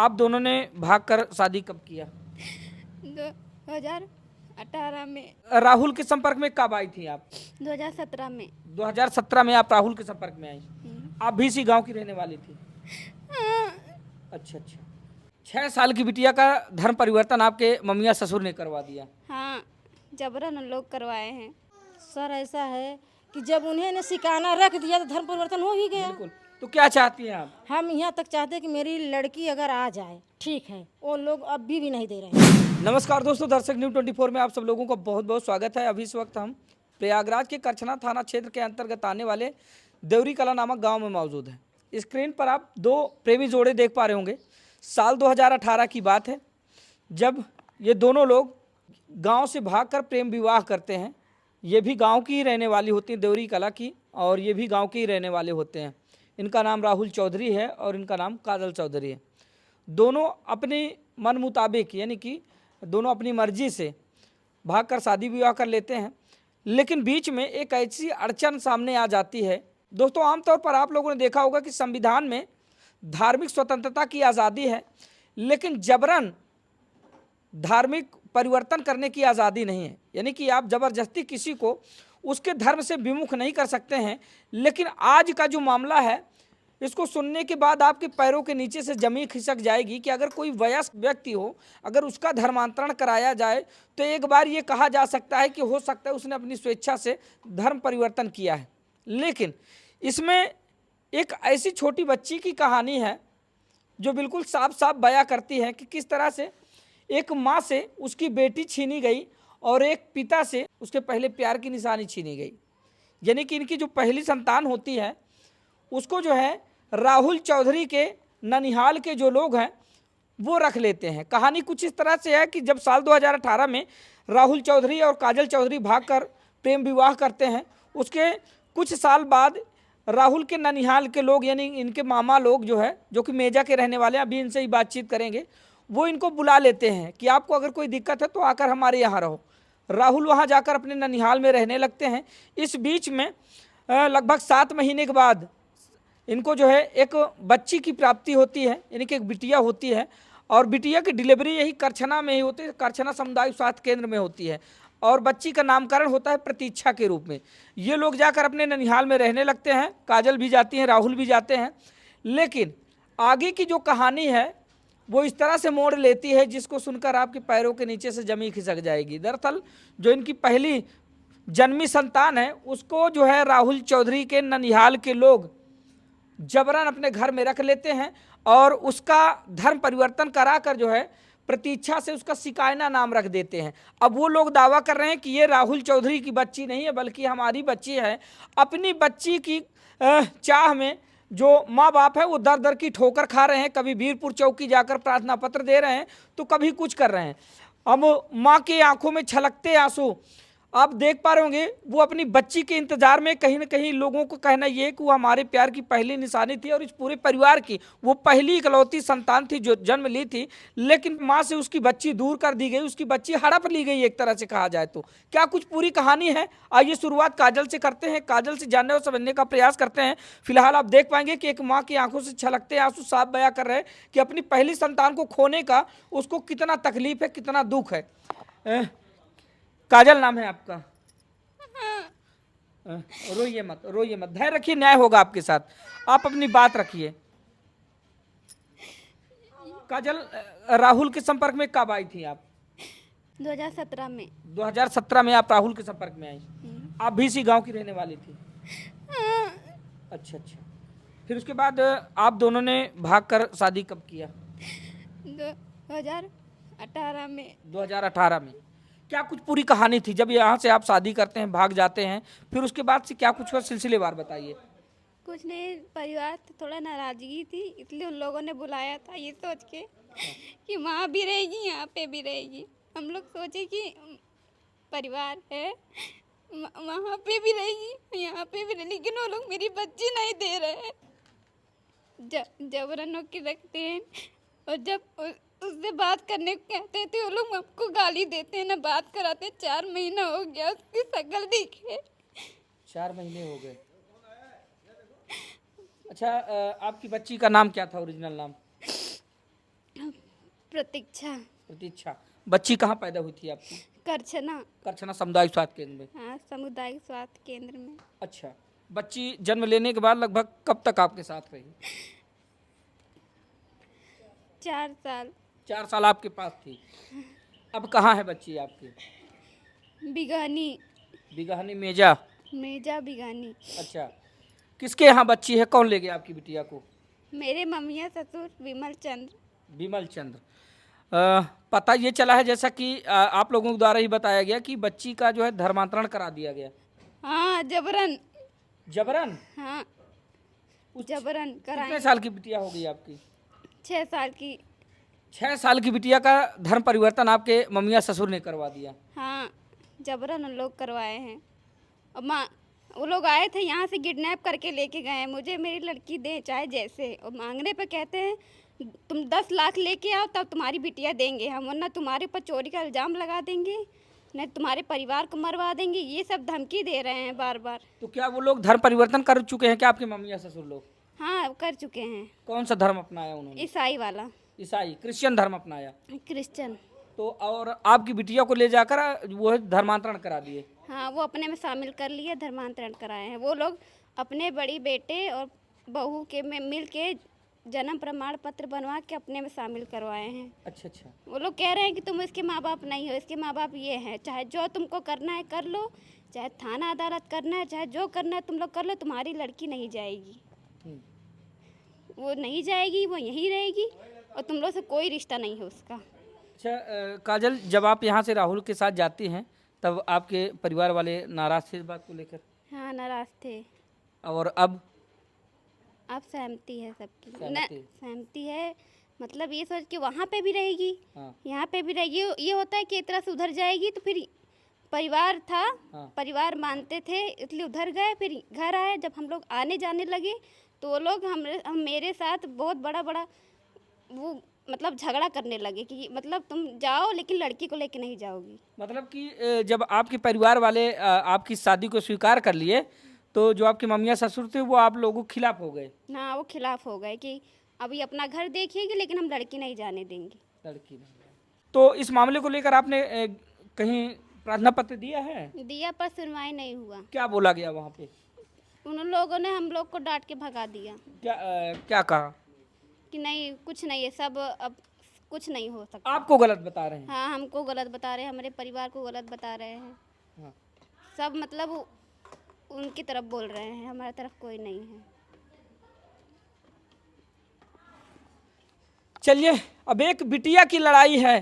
आप दोनों ने भाग कर शादी कब किया? 2018 में। राहुल के संपर्क में कब आई थी आप? 2017 में। 2017 में आप राहुल के संपर्क में आई। आप भी इसी गांव की रहने वाली थी? हाँ। अच्छा अच्छा। 6 साल की बिटिया का धर्म परिवर्तन आपके मम्मिया ससुर ने करवा दिया। हाँ, जबरन उन लोग करवाए हैं। सर ऐसा है कि जब उन्हें ने सिकाना रख दिया तो धर्म परिवर्तन हो ही गया। बिल्कुल। तो क्या चाहती हैं आप? हम यहाँ तक चाहते हैं कि मेरी लड़की अगर आ जाए, ठीक है, वो लोग अभी भी नहीं दे रहे हैं। नमस्कार दोस्तों, दर्शक न्यूज़ 24 में आप सब लोगों का बहुत बहुत स्वागत है। अभी इस वक्त हम प्रयागराज के करछना थाना क्षेत्र के अंतर्गत आने वाले देवरी कला नामक गांव में मौजूद हैं। स्क्रीन पर आप दो प्रेमी जोड़े देख पा रहे होंगे। साल 2018 की बात है, जब ये दोनों लोग गांव से भागकर प्रेम विवाह करते हैं। ये भी गांव की ही रहने वाली होती हैं, देवरी कला की, और ये भी गांव के ही रहने वाले होते हैं। इनका नाम राहुल चौधरी है और इनका नाम काजल चौधरी है। दोनों अपनी मन मुताबिक, यानी कि दोनों अपनी मर्जी से भागकर शादी विवाह कर लेते हैं। लेकिन बीच में एक ऐसी अड़चन सामने आ जाती है। दोस्तों, आमतौर पर आप लोगों ने देखा होगा कि संविधान में धार्मिक स्वतंत्रता की आज़ादी है, लेकिन जबरन धार्मिक परिवर्तन करने की आज़ादी नहीं है। यानी कि आप ज़बरदस्ती किसी को उसके धर्म से विमुख नहीं कर सकते हैं। लेकिन आज का जो मामला है, इसको सुनने के बाद आपके पैरों के नीचे से जमीन खिसक जाएगी कि अगर कोई वयस्क व्यक्ति हो, अगर उसका धर्मांतरण कराया जाए तो एक बार ये कहा जा सकता है कि हो सकता है उसने अपनी स्वेच्छा से धर्म परिवर्तन किया है। लेकिन इसमें एक ऐसी छोटी बच्ची की कहानी है जो बिल्कुल साफ साफ बयां करती है कि किस तरह से एक माँ से उसकी बेटी छीनी गई और एक पिता से उसके पहले प्यार की निशानी छीनी गई। यानी कि इनकी जो पहली संतान होती है उसको जो है राहुल चौधरी के ननिहाल के जो लोग हैं वो रख लेते हैं। कहानी कुछ इस तरह से है कि जब साल 2018 में राहुल चौधरी और काजल चौधरी भागकर प्रेम विवाह करते हैं, उसके कुछ साल बाद राहुल के ननिहाल के लोग, यानी इनके मामा लोग जो है, जो कि मेजा के रहने वाले हैं, अभी इनसे ही बातचीत करेंगे, वो इनको बुला लेते हैं कि आपको अगर कोई दिक्कत है तो आकर हमारे यहाँ रहो। राहुल वहाँ जाकर अपने ननिहाल में रहने लगते हैं। इस बीच में लगभग 7 महीने के बाद इनको जो है एक बच्ची की प्राप्ति होती है, यानी कि एक बिटिया होती है। और बिटिया की डिलीवरी यही करछना में ही होती है, करछना सामुदायिक स्वास्थ्य केंद्र में होती है। और बच्ची का नामकरण होता है प्रतीक्षा के रूप में। ये लोग जाकर अपने ननिहाल में रहने लगते हैं। काजल भी जाती हैं, राहुल भी जाते हैं। लेकिन आगे की जो कहानी है वो इस तरह से मोड़ लेती है जिसको सुनकर आपके पैरों के नीचे से जमीन खिसक जाएगी। दरअसल जो इनकी पहली जन्मी संतान है उसको जो है राहुल चौधरी के ननिहाल के लोग जबरन अपने घर में रख लेते हैं और उसका धर्म परिवर्तन कराकर जो है प्रतीक्षा से उसका सिकायना नाम रख देते हैं। अब वो लोग दावा कर रहे हैं कि ये राहुल चौधरी की बच्ची नहीं है बल्कि हमारी बच्ची है। अपनी बच्ची की चाह में जो माँ बाप है वो दर दर की ठोकर खा रहे हैं। कभी वीरपुर चौकी जाकर प्रार्थना पत्र दे रहे हैं तो कभी कुछ कर रहे हैं। अब माँ की आंखों में छलकते आंसू आप देख पा रहे होंगे। वो अपनी बच्ची के इंतजार में, कहीं ना कहीं लोगों को कहना ये कि वो हमारे प्यार की पहली निशानी थी और इस पूरे परिवार की वो पहली इकलौती संतान थी जो जन्म ली थी। लेकिन माँ से उसकी बच्ची दूर कर दी गई, उसकी बच्ची हड़प ली गई एक तरह से कहा जाए तो। क्या कुछ पूरी कहानी है? आइए शुरुआत काजल से करते हैं, काजल से जानने और समझने का प्रयास करते हैं। फिलहाल आप देख पाएंगे कि एक माँ की आंखों से छलकते आंसू साफ बयां कर रहे हैं कि अपनी पहली संतान को खोने का उसको कितना तकलीफ है, कितना दुख है। काजल नाम है आपका? रोइए मत, रोइए मत, धैर्य रखिए, न्याय होगा आपके साथ। आप अपनी बात रखिए। काजल, राहुल के संपर्क में कब आई थी आप? 2017 में। 2017 में आप राहुल के संपर्क में आई। आप भी इसी गांव की रहने वाली थी? हाँ। अच्छा अच्छा। फिर उसके बाद आप दोनों ने भागकर शादी कब किया? 2018 में। 2018 में। क्या कुछ पूरी कहानी थी जब यहाँ से आप शादी करते हैं, भाग जाते हैं, फिर उसके बाद से क्या कुछ हुआ, सिलसिलेवार बताइए। कुछ नहीं, परिवार से थोड़ा नाराजगी थी, इसलिए उन लोगों ने बुलाया था ये सोच के कि वहाँ भी रहेगी यहाँ पे भी रहेगी। हम लोग सोचे कि परिवार है, वहाँ पे भी रहेगी यहाँ पे भी रहेगी, लेकिन वो लोग मेरी बच्ची नहीं दे रहे हैं। जबरन के रखते हैं और जब उससे बात करने को कहते हैं तो वो लोग हमको गाली देते हैं, ना बात कराते हैं। 4 महीना हो गया उसकी शक्ल दिखे। 4 महीने हो गए। अच्छा, आपकी बच्ची का नाम क्या था, ओरिजिनल नाम? प्रतीक्षा प्रतीक्षा। बच्ची कहाँ पैदा हुई थी आपकी? करछना। करछना सामुदायिक स्वास्थ्य केंद्र में। हाँ, सामुदायिक स्वास्थ्य केंद्र में। अच्छा, बच्ची जन्म लेने के बाद लगभग कब तक आपके साथ रही? 4 साल। 4 साल आपके पास थी। अब कहाँ है बच्ची आपकी? बिगानी। बिगहनी मेजा। मेजा बिगानी। अच्छा, किसके यहाँ बच्ची है? कौन ले गया आपकी बिटिया को? मेरे मम्मिया ससुर विमल चंद्र। विमल चंद्र। पता ये चला है जैसा कि आप लोगों के द्वारा ही बताया गया कि बच्ची का जो है धर्मांतरण करा दिया गया। हाँ, जबरन। जबरन? हाँ, उस- जबरन कितने कराए। साल की बिटिया हो गई आपकी? 6 साल की। 6 साल की बिटिया का धर्म परिवर्तन आपके मम्मिया ससुर ने करवा दिया। हाँ, जबरन उन लोग करवाए हैं। और माँ, वो लोग आए थे यहाँ से किडनैप करके लेके गए हैं मुझे। मेरी लड़की दे चाहे जैसे, और मांगने पे कहते हैं तुम 10 लाख लेके आओ तब तुम्हारी बिटिया देंगे हम, वरना तुम्हारे ऊपर चोरी का इल्ज़ाम लगा देंगे, नहीं तुम्हारे परिवार को मरवा देंगे। ये सब धमकी दे रहे हैं बार बार। तो क्या वो लोग धर्म परिवर्तन कर चुके हैं क्या आपके मम्मिया ससुर लोग? हाँ, कर चुके हैं। कौन सा धर्म अपनाया उन्होंने? ईसाई वाला। ईसाई क्रिश्चियन धर्म अपनाया। क्रिश्चियन। तो और आपकी बिटिया को ले जाकर वो है धर्मांतरण करा दिए। हाँ, वो अपने में शामिल कर लिए, धर्मांतरण कराए हैं। वो लोग अपने बड़ी बेटे और बहू के में मिल के जन्म प्रमाण पत्र बनवा के अपने में शामिल करवाए हैं। अच्छा अच्छा। वो लोग कह रहे हैं कि तुम इसके माँ बाप नहीं हो, इसके माँ बाप ये हैं, चाहे जो तुमको करना है कर लो, चाहे थाना अदालत करना है, चाहे जो करना है तुम लोग कर लो, तुम्हारी लड़की नहीं जाएगी। वो नहीं जाएगी, वो यहीं रहेगी और तुम लोग से कोई रिश्ता नहीं है उसका। अच्छा काजल, जब आप यहाँ से राहुल के साथ जाती हैं तब आपके परिवार वाले नाराज थे इस बात को लेकर? हाँ, नाराज थे। और अब सहमति है सबकी। सहमति? सहमति है, मतलब ये सोच के वहाँ पे भी रहेगी, हाँ यहाँ पे भी रहेगी। ये होता है कि एक तरह से उधर जाएगी तो फिर परिवार था, हाँ। परिवार मानते थे इसलिए उधर गए, फिर घर आए। जब हम लोग आने जाने लगे तो वो लोग हम मेरे साथ बहुत बड़ा वो मतलब झगड़ा करने लगे कि मतलब तुम जाओ लेकिन लड़की को लेके नहीं जाओगी। मतलब कि जब आपके परिवार वाले आपकी शादी को स्वीकार कर लिए तो जो आपके मम्मिया ससुर थे वो आप लोगों के खिलाफ हो गए? हाँ, वो खिलाफ हो गए कि अभी अपना घर देखिएगी लेकिन हम लड़की नहीं जाने देंगे। लड़की नहीं। तो इस मामले को लेकर आपने कहीं प्रार्थना पत्र दिया है? दिया पर सुनवाई नहीं हुआ। क्या बोला गया वहाँ पे? उन लोगों ने हम लोग को डांट के भगा दिया क्या कहा? कि नहीं, कुछ नहीं है, सब अब कुछ नहीं हो सकता। आपको गलत बता रहे हैं? हाँ, हमको गलत बता रहे हैं, हमारे परिवार को गलत बता रहे हैं। हाँ। सब मतलब उनकी तरफ बोल रहे हैं, हमारी तरफ कोई नहीं है। चलिए, अब एक बिटिया की लड़ाई है।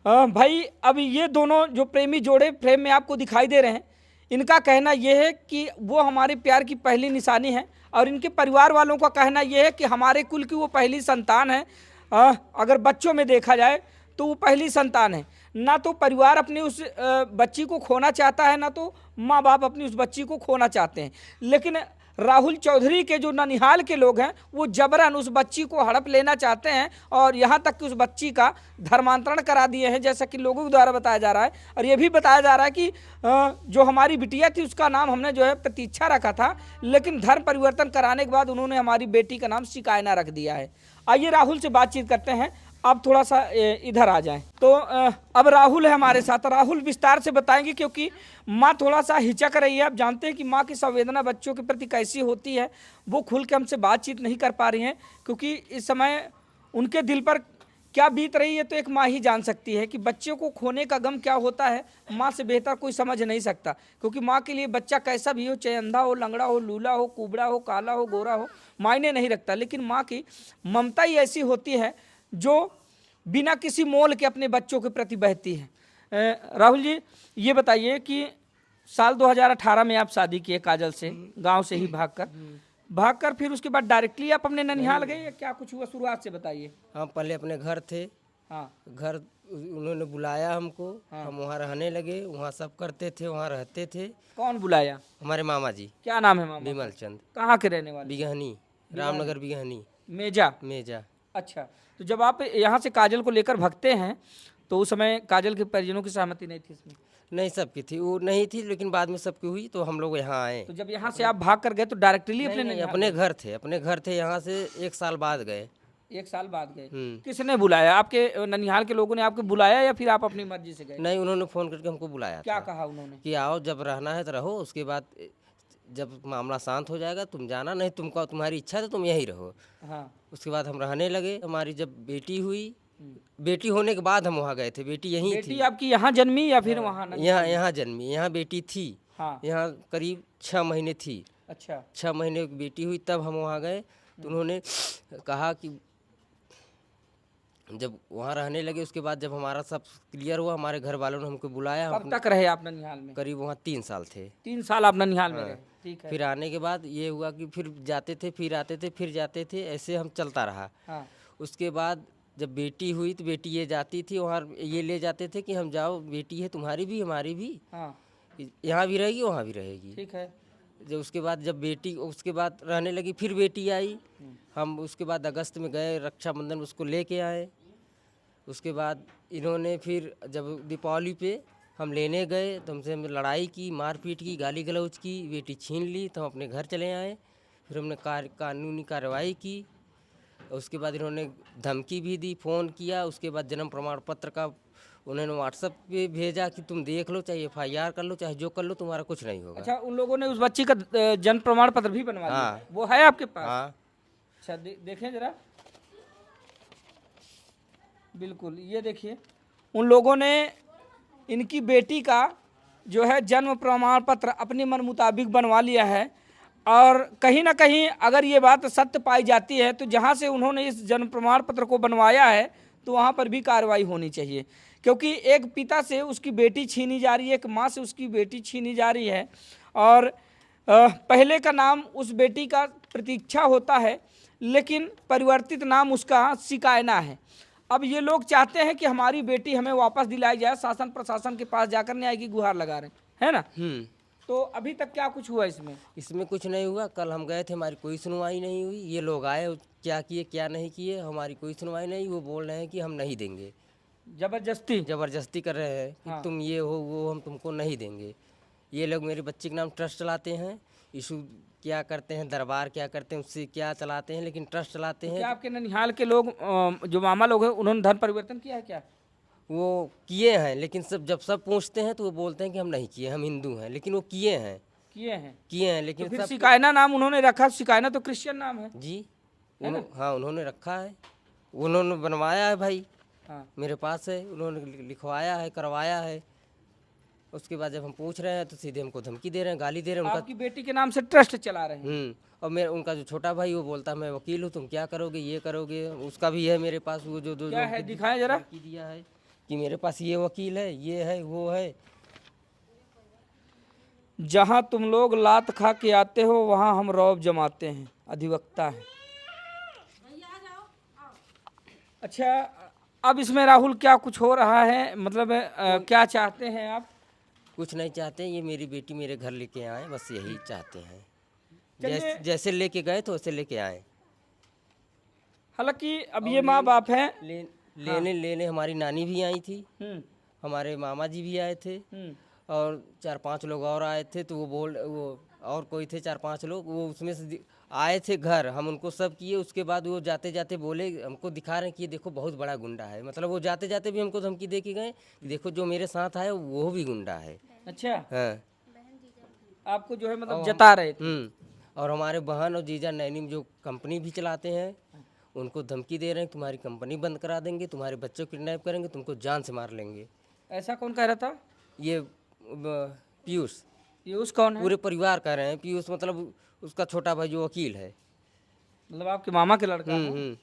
भाई, अब ये दोनों जो प्रेमी जोड़े फ्रेम में आपको दिखाई दे रहे हैं, इनका कहना यह है कि वो हमारे प्यार की पहली निशानी है और इनके परिवार वालों का कहना यह है कि हमारे कुल की वो पहली संतान है। अगर बच्चों में देखा जाए तो वो पहली संतान है। ना तो परिवार अपनी उस बच्ची को खोना चाहता है, ना तो माँ बाप अपनी उस बच्ची को खोना चाहते हैं। लेकिन राहुल चौधरी के जो ननिहाल के लोग हैं वो जबरन उस बच्ची को हड़प लेना चाहते हैं और यहाँ तक कि उस बच्ची का धर्मांतरण करा दिए हैं, जैसा कि लोगों के द्वारा बताया जा रहा है। और ये भी बताया जा रहा है कि जो हमारी बिटिया थी उसका नाम हमने जो है प्रतीक्षा रखा था, लेकिन धर्म परिवर्तन कराने के बाद उन्होंने हमारी बेटी का नाम शिकायना रख दिया है। आइए राहुल से बातचीत करते हैं। आप थोड़ा सा इधर आ जाएं। तो अब राहुल है हमारे साथ। राहुल विस्तार से बताएंगे क्योंकि माँ थोड़ा सा हिचक रही है। आप जानते हैं कि माँ की संवेदना बच्चों के प्रति कैसी होती है। वो खुल के हमसे बातचीत नहीं कर पा रही हैं क्योंकि इस समय उनके दिल पर क्या बीत रही है तो एक माँ ही जान सकती है कि बच्चों को खोने का गम क्या होता है। माँ से बेहतर कोई समझ नहीं सकता, क्योंकि माँ के लिए बच्चा कैसा भी हो, चाहे अंधा हो, लंगड़ा हो, लूला हो, कुबड़ा हो, काला हो, गोरा हो, मायने नहीं रखता। लेकिन माँ की ममता ही ऐसी होती है जो बिना किसी मोल के अपने बच्चों के प्रति बहती है। राहुल जी, ये बताइए कि साल 2018 में आप शादी किए काजल से, गांव से ही भागकर फिर उसके बाद डायरेक्टली आप अपने ननिहाल गए या क्या कुछ हुआ? शुरुआत से बताइए। हम पहले अपने घर थे। हाँ। घर उन्होंने बुलाया हमको। हाँ। हम वहाँ रहने लगे, वहाँ सब करते थे, वहाँ रहते थे। कौन बुलाया? हमारे मामा जी। क्या नाम है मामा? विमल चंद। कहाँ के रहने वाले? बिगहनी, रामनगर बिगहनी मेजा। मेजा। अच्छा, तो जब आप यहाँ से काजल को लेकर भगते हैं तो उस समय काजल के परिजनों की सहमति नहीं थी इसमें? नहीं, सबकी थी, वो नहीं थी, लेकिन बाद में सबकी हुई तो हम लोग यहाँ आए। तो जब यहाँ से आप भाग कर गए तो डायरेक्टली अपने नहीं, अपने घर थे, अपने घर थे। यहाँ से 1 साल बाद गए। 1 साल बाद गए। हम्म। किसने बुलाया? आपके ननिहाल के लोगों ने आपको बुलाया या फिर आप अपनी मर्जी से गए? नहीं, उन्होंने फ़ोन करके हमको बुलाया क्या था कहा उन्होंने? कि आओ, जब रहना है तो रहो, उसके बाद जब मामला शांत हो जाएगा तुम जाना, नहीं तुमको तुम्हारी इच्छा है तो तुम यहीं रहो। हाँ। उसके बाद हम रहने लगे। हमारी जब बेटी हुई, हम्म। बेटी होने के बाद हम वहाँ गए थे। बेटी यहीं बेटी थी, आपकी यहाँ जन्मी या फिर वहाँ यहाँ ननिहाल में? यहाँ जन्मी, यहाँ बेटी थी। हाँ। यहाँ करीब 6 महीने थी। अच्छा। 6 महीने की बेटी हुई तब हम वहाँ गए। तो उन्होंने कहा कि जब वहाँ रहने लगे, उसके बाद जब हमारा सब क्लियर हुआ, हमारे घर वालों ने हमको बुलाया। कब तक रहे आप ननिहाल में? करीब वहाँ 3 साल थे। 3 साल आप ननिहाल में हाँ। रहे। ठीक है। फिर आने के बाद ये हुआ कि फिर जाते थे, फिर आते थे, फिर जाते थे, ऐसे हम चलता रहा। हाँ। उसके बाद जब बेटी हुई तो बेटी ये जाती थी वहाँ, ये ले जाते थे कि हम जाओ, बेटी है तुम्हारी भी हमारी भी, हाँ। यहाँ भी रहेगी वहाँ भी रहेगी। ठीक है। जब उसके बाद जब बेटी उसके बाद रहने लगी, फिर बेटी आई। हम उसके बाद अगस्त में गए, रक्षाबंधन में उसको लेके आए। उसके बाद इन्होंने फिर जब दीपावली पे हम लेने गए तो हमसे हम लड़ाई की, मारपीट की, गाली गलौज की, बेटी छीन ली। तो हम अपने घर चले आए। फिर हमने कानूनी कार्रवाई की। उसके बाद इन्होंने धमकी भी दी, फ़ोन किया। उसके बाद जन्म प्रमाण पत्र का उन्होंने व्हाट्सएप पे भेजा कि तुम देख लो, चाहे FIR कर लो, चाहे जो कर लो, तुम्हारा कुछ नहीं होगा। अच्छा, उन लोगों ने उस बच्ची का जन्म प्रमाण पत्र भी बनवा लिया? हाँ। वो है आपके पास? हाँ। अच्छा, देखें जरा। बिल्कुल, ये देखिए, उन लोगों ने इनकी बेटी का जो है जन्म प्रमाण पत्र अपनी मन मुताबिक बनवा लिया है। और कहीं ना कहीं अगर ये बात सत्य पाई जाती है तो जहाँ से उन्होंने इस जन्म प्रमाण पत्र को बनवाया है तो वहाँ पर भी कार्रवाई होनी चाहिए, क्योंकि एक पिता से उसकी बेटी छीनी जा रही है, एक माँ से उसकी बेटी छीनी जा रही है। और पहले का नाम उस बेटी का प्रतीक्षा होता है, लेकिन परिवर्तित नाम उसका शिकायना है। अब ये लोग चाहते हैं कि हमारी बेटी हमें वापस दिलाई जाए, शासन प्रशासन के पास जाकर न्याय की गुहार लगा रहे हैं, है ना? तो अभी तक क्या कुछ हुआ इसमें? इसमें कुछ नहीं हुआ। कल हम गए थे, हमारी कोई सुनवाई नहीं हुई। ये लोग आए, क्या किए क्या नहीं किए, हमारी कोई सुनवाई नहीं। वो बोल रहे हैं कि हम नहीं देंगे, ज़बरदस्ती कर रहे हैं कि हाँ। तुम ये हो वो, हम तुमको नहीं देंगे। ये लोग मेरे बच्चे के नाम ट्रस्ट चलाते हैं, इशू क्या करते हैं, दरबार क्या करते हैं, उससे क्या चलाते हैं, लेकिन ट्रस्ट चलाते क्या हैं। आपके ननिहाल के लोग जो मामा लोग हैं उन्होंने धर्म परिवर्तन किया है क्या? वो किए हैं, लेकिन जब सब पूछते हैं तो वो बोलते हैं कि हम नहीं किए, हम हिंदू हैं, लेकिन वो किए हैं। किए हैं। लेकिन तो फिर सब शिकायना नाम उन्होंने रखा, शिकायना तो क्रिश्चियन नाम है। जी, हाँ उन्होंने रखा है, उन्होंने बनवाया है भाई। हाँ। मेरे पास है, उन्होंने लिखवाया है, करवाया है। उसके बाद जब हम पूछ रहे हैं तो सीधे हमको धमकी दे रहे हैं, गाली दे रहे हैं। आपकी बेटी के नाम से ट्रस्ट चला रहे हैं? और मेरे उनका जो छोटा भाई वो बोलता है मैं वकील हूँ, तुम क्या करोगे, ये करोगे। उसका भी है मेरे पास, वो जो क्या है दिखाएं जरा। धमकी दिया है कि मेरे पास ये वकील है, ये है, वो है। जहां तुम लोग लात खा के आते हो वहां हम रौब जमाते हैं, अधिवक्ता है। अच्छा, अब इसमें राहुल क्या कुछ हो रहा है, मतलब क्या चाहते हैं आप? कुछ नहीं चाहते, ये मेरी बेटी मेरे घर लेके आए, बस यही चाहते हैं। चलिए। जैसे लेके गए तो वैसे लेके आए। हालांकि अब ये माँ बाप हैं। लेने हमारी नानी भी आई थी, हम्म। हमारे मामा जी भी आए थे, और 4-5 लोग और आए थे। तो वो और कोई थे 4-5 लोग, वो उसमें से आए थे घर। हम उनको सब किए। उसके बाद वो जाते जाते बोले, हमको दिखा रहे हैं कि ये देखो बहुत बड़ा गुंडा है। मतलब वो जाते जाते भी हमको धमकी दे के गए कि देखो जो मेरे साथ आए वो भी गुंडा है। अच्छा। हाँ। आपको जो है मतलब जता रहे थे? और हमारे बहन और जीजा नैनी में जो कंपनी भी चलाते हैं, उनको धमकी दे रहे हैं तुम्हारी कंपनी बंद करा देंगे, तुम्हारे बच्चों को किडनैप करेंगे, तुमको जान से मार लेंगे। ऐसा कौन कह रहा था? ये पीयूष, पीयूष कौन है? पूरे परिवार कह रहे हैं। पीयूष मतलब उसका छोटा भाई जो वकील है, मतलब आपके मामा के लड़का है?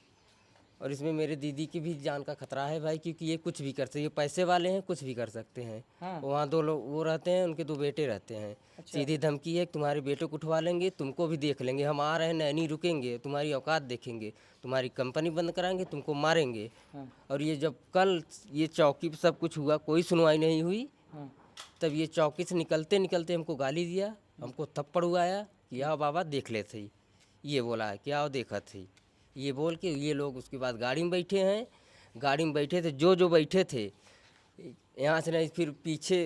और इसमें मेरे दीदी की भी जान का खतरा है भाई, क्योंकि ये कुछ भी कर सकते, ये पैसे वाले हैं, कुछ भी कर सकते हैं। हाँ। वहाँ 2 लोग वो रहते हैं, उनके 2 बेटे रहते हैं। सीधी धमकी है कि तुम्हारे बेटों को उठवा लेंगे, तुमको भी देख लेंगे, हम आ रहे हैं, नैनी रुकेंगे, तुम्हारी औकात देखेंगे, तुम्हारी कंपनी बंद कराएंगे, तुमको मारेंगे। और ये जब कल ये चौकी पर सब कुछ हुआ, कोई सुनवाई नहीं हुई, तब ये चौकी से निकलते निकलते हमको गाली दिया, हमको थप्पड़ उगाया कि आओ बाबा देख ले थी, ये बोला है कि आओ देखा थी, ये बोल के ये लोग उसके बाद गाड़ी में बैठे हैं। गाड़ी में बैठे थे, जो बैठे थे, यहाँ से नहीं फिर पीछे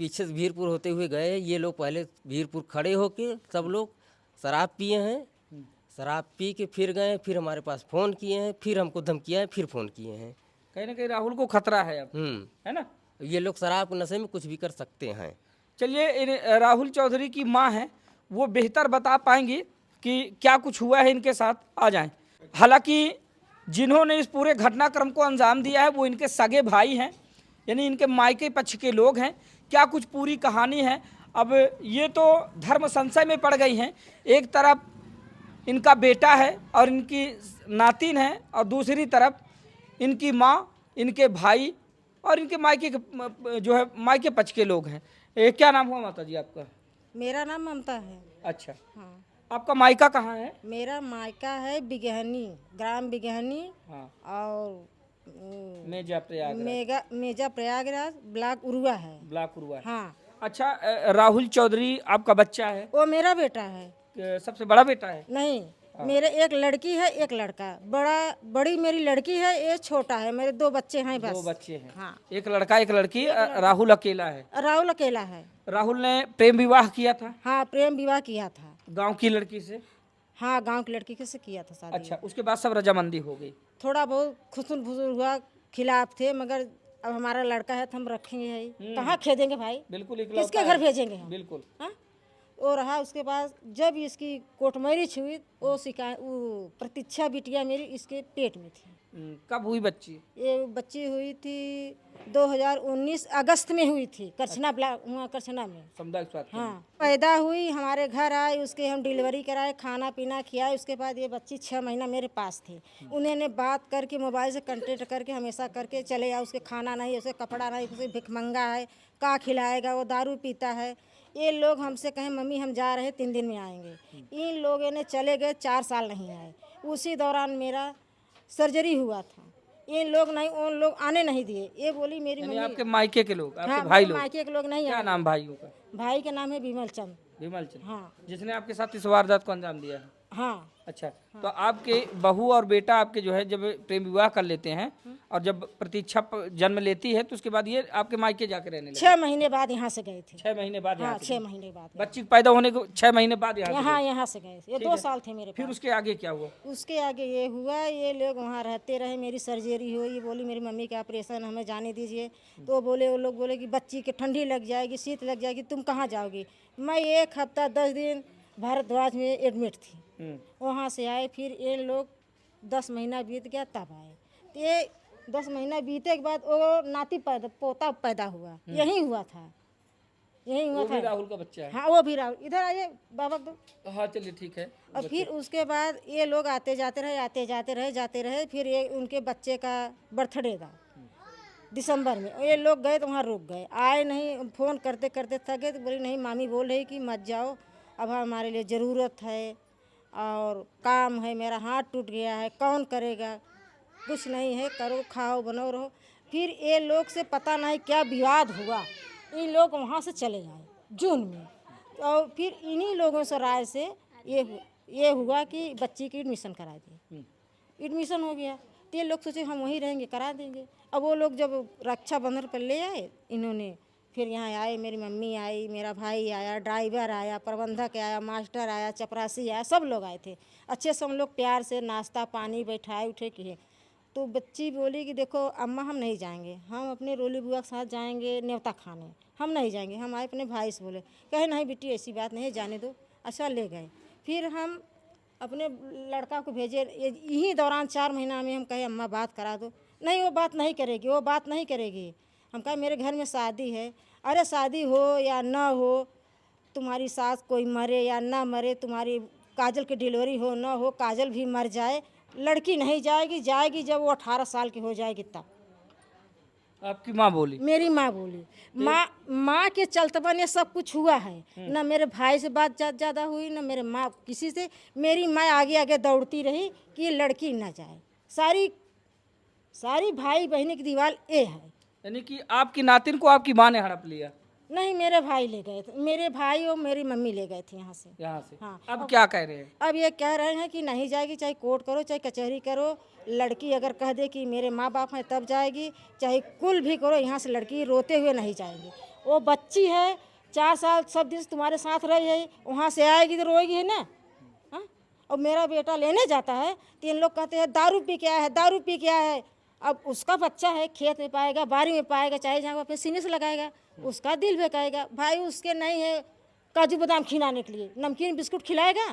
से वीरपुर होते हुए गए। ये लोग पहले वीरपुर खड़े होके सब लोग शराब पिए हैं, शराब पी के फिर गए, फिर हमारे पास फ़ोन किए हैं, फिर हमको धमकियाँ, फिर फ़ोन किए हैं। कहीं ना कहीं राहुल को खतरा है अब, है ना। ये लोग शराब के नशे में कुछ भी कर सकते हैं। चलिए राहुल चौधरी की माँ है, वो बेहतर बता पाएंगी कि क्या कुछ हुआ है इनके साथ। आ जाएं। हालांकि जिन्होंने इस पूरे घटनाक्रम को अंजाम दिया है वो इनके सगे भाई हैं, यानी इनके मायके पक्ष के लोग हैं। क्या कुछ पूरी कहानी है, अब ये तो धर्म संशय में पड़ गई हैं। एक तरफ इनका बेटा है और इनकी नातिन है, और दूसरी तरफ इनकी माँ, इनके भाई और इनके मायके जो है मायके पक्ष के लोग हैं। क्या नाम हुआ माता जी आपका? मेरा नाम ममता है। अच्छा, हाँ, आपका मायका कहाँ है? मेरा मायका है बिगहनी, ग्राम बिगहनी हाँ, और मेजा प्रयाग, मेजा प्रयागराज, ब्लॉक उरुआ है। ब्लॉक उरुआ। हाँ, अच्छा, राहुल चौधरी आपका बच्चा है? वो मेरा बेटा है। सबसे बड़ा बेटा है? नहीं, मेरे एक लड़की है, एक लड़का। बड़ी मेरी लड़की है, ये छोटा है। मेरे 2 बच्चे हैं बस। 2 बच्चे हैं। हाँ, एक लड़का एक लड़की। राहुल अकेला है? राहुल अकेला है। राहुल ने प्रेम विवाह किया था? हाँ, प्रेम विवाह किया था। गांव की लड़की से? हाँ, गांव की लड़की से किया था शादी। अच्छा, उसके बाद सब रजामंदी हो गई? थोड़ा बहुत खुसुर फुसुर हुआ, खिलाफ थे, मगर अब हमारा लड़का है तो हम रखेंगे है। कहाँ खेदेंगे भाई? बिल्कुल, इकलौता किसके घर है। भेजेंगे हम? बिल्कुल। हाँ, वो रहा। उसके बाद जब इसकी कोर्ट मैरिज हुई, वो प्रतीक्षा बिटिया मेरी इसके पेट में थी। कब हुई बच्ची? ये बच्ची हुई थी 2019 अगस्त में हुई थी, करछना ब्लॉक, वहाँ करछना में। सामुदायिक स्वास्थ्य। हाँ, पैदा हुई, हमारे घर आई, उसके हम डिलीवरी कराए, खाना पीना खियाए। उसके बाद ये बच्ची 6 महीना मेरे पास थी। उन्होंने बात करके, मोबाइल से कंटेक्ट करके हमेशा करके चले आओ। उसके खाना नहीं, उसे कपड़ा नहीं, उसे भिखमंगा है, का खिलाएगा, वो दारू पीता है। ये लोग हमसे कहें मम्मी हम जा रहे 3 दिन में आएंगे। इन लोगों ने चले गए, 4 साल नहीं आए। उसी दौरान मेरा सर्जरी हुआ था। ये लोग नहीं, उन लोग आने नहीं दिए। ये बोली मेरी यानी मम्मी। आपके मायके के लोग, आपके हाँ, भाई लोग? मायके के लोग नहीं क्या आए। नाम भाइयों का? भाई का नाम है विमल चंद। विमल चंद। हाँ, जिसने आपके साथ इस वारदात को अंजाम दिया है? हाँ, अच्छा, तो आपके बहू और बेटा आपके जो है जब प्रेम विवाह कर लेते हैं और जब प्रतीक्षा जन्म लेती है तो उसके बाद ये आपके मायके जाके रहने लगे? 6 महीने बाद यहाँ से गए थे। 6 महीने बाद? हाँ, यहाँ से 6 महीने बाद बच्ची पैदा होने को 6 महीने बाद यहाँ से गए? यहाँ से गए थे। ये 2 साल थे मेरे फिर पास। उसके आगे क्या हुआ? उसके आगे ये हुआ, ये लोग वहाँ रहते रहे। मेरी सर्जरी हुई, ये बोली मेरी मम्मी का ऑपरेशन, हमें जाने दीजिए। तो वो लोग बोले कि बच्ची के ठंडी लग जाएगी, शीत लग जाएगी, तुम कहाँ जाओगी? मैं 1 हफ्ता 10 दिन भारद्वाज में एडमिट थी। वहाँ से आए, फिर ये लोग 10 महीना बीत गया तब आए। तो ये 10 महीना बीते के बाद वो नाती पोता पैदा हुआ। यही हुआ था, यही हुआ वो भी था। राहुल का बच्चा है? हाँ, वो भी राहुल। इधर आइए बाबा दो। हाँ, चलिए ठीक है। और फिर उसके बाद ये लोग आते जाते रहे। फिर ये उनके बच्चे का बर्थडे था दिसंबर में। ये लोग गए तो वहाँ रुक गए, आए नहीं। फ़ोन करते करते थक गए तो बोली नहीं, मामी बोल रही कि मत जाओ, अब हमारे लिए ज़रूरत है और काम है, मेरा हाथ टूट गया है, कौन करेगा? कुछ नहीं है, करो, खाओ, बनो, रहो। फिर ये लोग से पता नहीं क्या विवाद हुआ, इन लोग वहाँ से चले आए जून में। और फिर इन्हीं लोगों से राय से ये हुआ कि बच्ची की एडमिशन करा दी। एडमिशन हो गया तो ये लोग सोचे हम वहीं रहेंगे, करा देंगे। अब वो लोग जब रक्षाबंधन पर ले आए, इन्होंने फिर यहाँ आए, मेरी मम्मी आई, मेरा भाई आया, ड्राइवर आया, प्रबंधक आया, मास्टर आया, चपरासी आया, सब लोग आए थे। अच्छे से हम लोग प्यार से नाश्ता पानी बैठाए उठे किए। तो बच्ची बोली कि देखो अम्मा हम नहीं जाएंगे, हम अपने रोली बुआ के साथ जाएंगे न्योता खाने, हम नहीं जाएंगे। हम आए अपने भाई से बोले, कहे नहीं बेटी ऐसी बात नहीं, जाने दो। अच्छा, ले गए। फिर हम अपने लड़का को भेजे। यही दौरान 4 महीना में हम कहे अम्मा बात करा दो। नहीं, वो बात नहीं करेगी, वो बात नहीं करेगी। हम कहा मेरे घर में शादी है। अरे शादी हो या ना हो, तुम्हारी सास कोई मरे या ना मरे, तुम्हारी काजल की डिलीवरी हो ना हो, काजल भी मर जाए, लड़की नहीं जाएगी, जाएगी जब वो 18 साल की हो जाएगी तब। आपकी माँ बोली? मेरी माँ बोली। माँ के चलतबन ये सब कुछ हुआ है। ना मेरे भाई से बात ज़्यादा हुई, ना मेरे माँ किसी से। मेरी माँ आगे आगे दौड़ती रही कि ये लड़की ना जाए। सारी भाई बहनी की दीवार ये है। यानी कि आपकी नातिन को आपकी माँ ने हड़प लिया? नहीं, मेरे भाई ले गए थे, मेरे भाई और मेरी मम्मी ले गए थे यहाँ से। यहाँ से? हाँ। अब क्या कह रहे हैं? अब ये कह रहे हैं कि नहीं जाएगी, चाहे कोर्ट करो चाहे कचहरी करो। लड़की अगर कह दे कि मेरे माँ बाप हैं तब जाएगी, चाहे कुल भी करो, यहाँ से लड़की रोते हुए नहीं जाएगी। वो बच्ची है, 4 साल सब दिन तुम्हारे साथ रही है, वहाँ से आएगी तो रोएगी है ना। हाँ, और मेरा बेटा लेने जाता है तो इन लोग कहते हैं दारू पी के आया है, दारू पी के आया है। अब उसका बच्चा है, खेत में पाएगा, बारी में पाएगा, चाहे जहाँ अपने सीने से लगाएगा, उसका दिल बेकाएगा। भाई उसके नहीं है काजू बादाम खिलाने के लिए, नमकीन बिस्कुट खिलाएगा,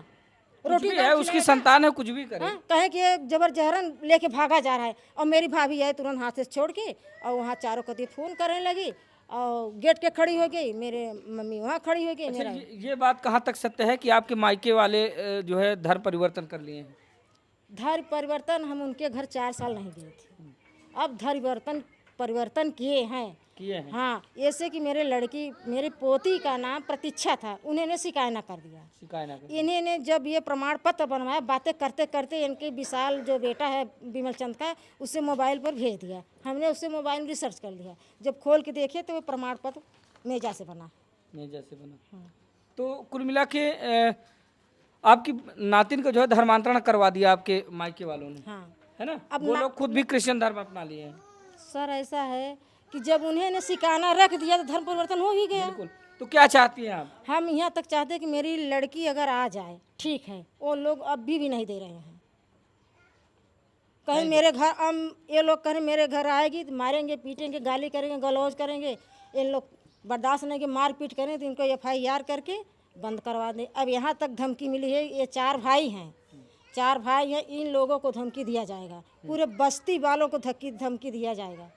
रोटी है, उसकी संतान है, कुछ भी करे। हाँ, कहे कि ये जबरजहरन लेके भागा जा रहा है। और मेरी भाभी आई तुरंत हाथ से छोड़ के और वहाँ चारों कती फ़ोन करने लगी और गेट के खड़ी हो गई, मेरे मम्मी वहाँ खड़ी हो गई। मेरा ये बात कहाँ तक सत्य है कि आपके मायके वाले जो है धर्म परिवर्तन कर लिए हैं? धर्म परिवर्तन हम उनके घर 4 साल नहीं गए थे, अब धर्म परिवर्तन किए हैं। हाँ, ऐसे कि मेरी पोती का नाम प्रतीक्षा था, उन्होंने शिकायत कर दिया। इन्होंने जब ये प्रमाण पत्र बनवाया, बातें करते करते इनके विशाल जो बेटा है विमल चंद का, उससे मोबाइल पर भेज दिया। हमने उससे मोबाइल में रिसर्च कर लिया, जब खोल के देखे तो वो प्रमाण पत्र मेजा से बना। हाँ। तो कुल मिला के आपकी नातिन को जो है धर्मांतरण करवा दिया आपके मायके वालों ने, हाँ, है ना? अब वो लोग खुद भी क्रिश्चियन धर्म अपना लिए हैं। सर ऐसा है कि जब उन्हें शिकाना रख दिया तो धर्म परिवर्तन हो ही गया। बिल्कुल। तो क्या चाहती हैं आप? हम यहाँ तक चाहते हैं कि मेरी लड़की अगर आ जाए, ठीक है, वो लोग अभी भी नहीं दे रहे हैं। कहीं मेरे घर ये लोग कहीं मेरे घर आएगी तो मारेंगे, पीटेंगे, गाली करेंगे, गलौज करेंगे। इन लोग बर्दाश्त नहीं कि मार पीट करें तो इनको FIR करके बंद करवा दें। अब यहाँ तक धमकी मिली है, ये 4 भाई हैं, 4 भाई हैं, इन लोगों को धमकी दिया जाएगा, पूरे बस्ती वालों को धमकी दिया जाएगा।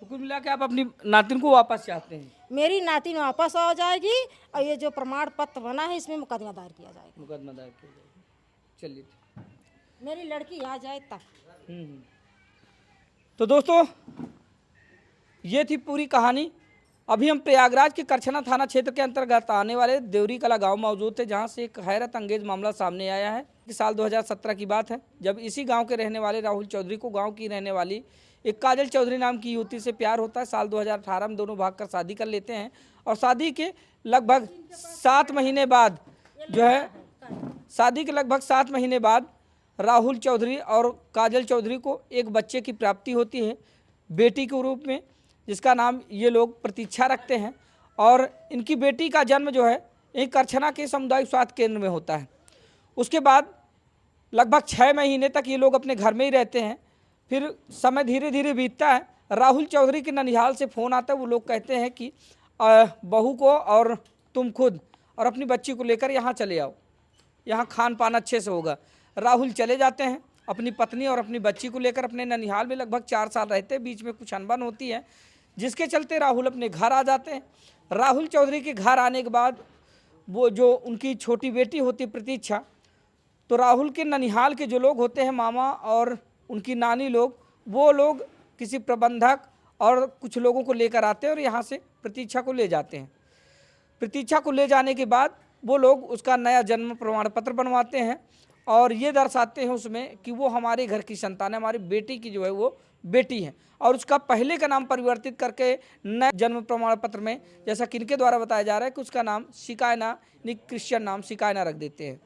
तो कुल मिला के आप अपनी नातिन को वापस चाहते हैं? मेरी नातिन वापस आ जाएगी और ये जो प्रमाण पत्र बना है इसमें मुकदमा दायर किया जाएगा। मुकदमा दायर किया जाएगा। चलिए, मेरी लड़की आ जाए तब। तो दोस्तों ये थी पूरी कहानी। अभी हम प्रयागराज के करछना थाना क्षेत्र के अंतर्गत आने वाले देवरी कला गांव मौजूद थे, जहां से एक हैरत अंगेज मामला सामने आया है कि साल 2017 की बात है, जब इसी गांव के रहने वाले राहुल चौधरी को गांव की रहने वाली एक काजल चौधरी नाम की युवती से प्यार होता है। साल 2018 में दोनों भागकर शादी कर लेते हैं और शादी के लगभग 7 महीने बाद जो है, शादी के लगभग 7 महीने बाद राहुल चौधरी और काजल चौधरी को एक बच्चे की प्राप्ति होती है, बेटी के रूप में, जिसका नाम ये लोग प्रतीक्षा रखते हैं। और इनकी बेटी का जन्म जो है यही करछना के सामुदायिक स्वास्थ्य केंद्र में होता है। उसके बाद लगभग 6 महीने तक ये लोग अपने घर में ही रहते हैं। फिर समय धीरे धीरे बीतता है। राहुल चौधरी के ननिहाल से फ़ोन आता है, वो लोग कहते हैं कि बहू को और तुम खुद और अपनी बच्ची को लेकर यहाँ चले आओ, यहाँ खान पान अच्छे से होगा। राहुल चले जाते हैं अपनी पत्नी और अपनी बच्ची को लेकर अपने ननिहाल में। लगभग 4 साल रहते हैं, बीच में कुछ अनबन होती है, जिसके चलते राहुल अपने घर आ जाते हैं। राहुल चौधरी के घर आने के बाद वो जो उनकी छोटी बेटी होती प्रतीक्षा, तो राहुल के ननिहाल के जो लोग होते हैं, मामा और उनकी नानी लोग, वो लोग किसी प्रबंधक और कुछ लोगों को लेकर आते हैं और यहाँ से प्रतीक्षा को ले जाते हैं। प्रतीक्षा को ले जाने के बाद वो लोग उसका नया जन्म प्रमाण पत्र बनवाते हैं और ये दर्शाते हैं उसमें कि वो हमारे घर की संतान है, हमारी बेटी की जो है वो बेटी है। और उसका पहले का नाम परिवर्तित करके नए जन्म प्रमाण पत्र में, जैसा कि इनके द्वारा बताया जा रहा है, कि उसका नाम शिकायना, क्रिश्चियन नाम शिकायना रख देते हैं।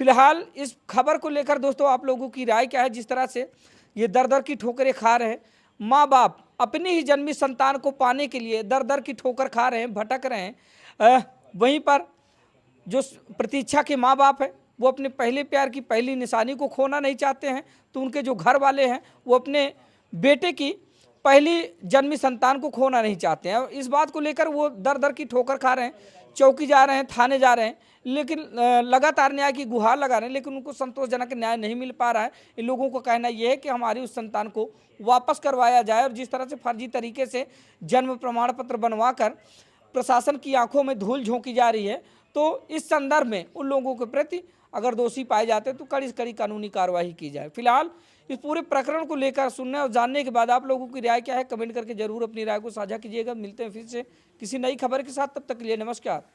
फिलहाल इस खबर को लेकर दोस्तों आप लोगों की राय क्या है? जिस तरह से ये दर दर की ठोकरें खा रहे हैं, माँ बाप अपनी ही जन्मी संतान को पाने के लिए दर दर की ठोकर खा रहे हैं, भटक रहे हैं। वहीं पर जो प्रतीक्षा के माँ बाप है वो अपने पहले प्यार की पहली निशानी को खोना नहीं चाहते हैं, तो उनके जो घर वाले हैं वो अपने बेटे की पहली जन्मी संतान को खोना नहीं चाहते हैं। इस बात को लेकर वो दर दर की ठोकर खा रहे हैं, चौकी जा रहे हैं, थाने जा रहे हैं, लेकिन लगातार न्याय की गुहार लगा रहे हैं, लेकिन उनको संतोषजनक न्याय नहीं मिल पा रहा है। इन लोगों का कहना यह है कि हमारी उस संतान को वापस करवाया जाए। और जिस तरह से फर्जी तरीके से जन्म प्रमाण पत्र बनवा कर प्रशासन की आंखों में धूल झोंकी जा रही है, तो इस संदर्भ में उन लोगों के प्रति अगर दोषी पाए जाते हैं तो कड़ी से कड़ी कानूनी कार्रवाई की जाए। फिलहाल इस पूरे प्रकरण को लेकर सुनने और जानने के बाद आप लोगों की राय क्या है, कमेंट करके जरूर अपनी राय को साझा कीजिएगा। मिलते हैं फिर से किसी नई खबर के साथ, तब तक के लिए नमस्कार।